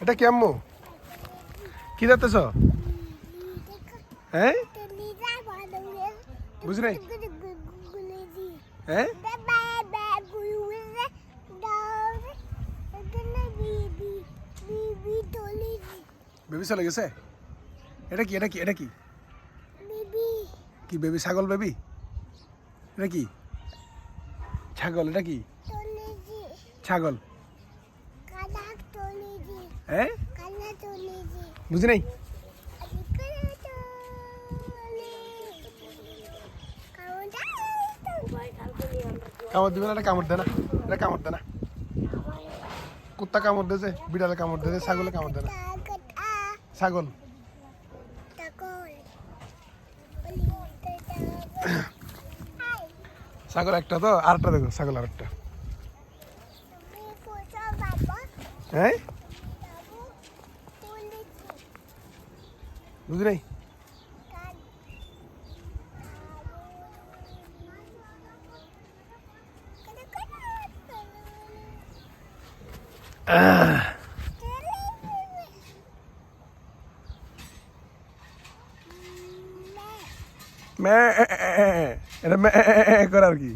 এটা কি আম্মু? কি দেখতেছ? হ্যাঁ বুঝি নাই। হ্যাঁ বেবি চলে গেছে। এটা কি এটা কি এটা কি কি বেবি? ছাগল বেবি? এটা কি ছাগল? এটা কি ছাগল? হ্যাঁ বুঝি নাই। কামড় দিবে না, এটা কামড় দেয় না, এটা কামড় দেয় না। কুত্তা কামড় দিয়েছে, বিড়ালে কামড় দিয়েছে, ছাগলে কামড় দেয় না। ছাগল ছাগল একটা তো, আরেকটা দেখো ছাগল আরেকটা। হ্যাঁ বুঝি নাই। এটা করে আর কি।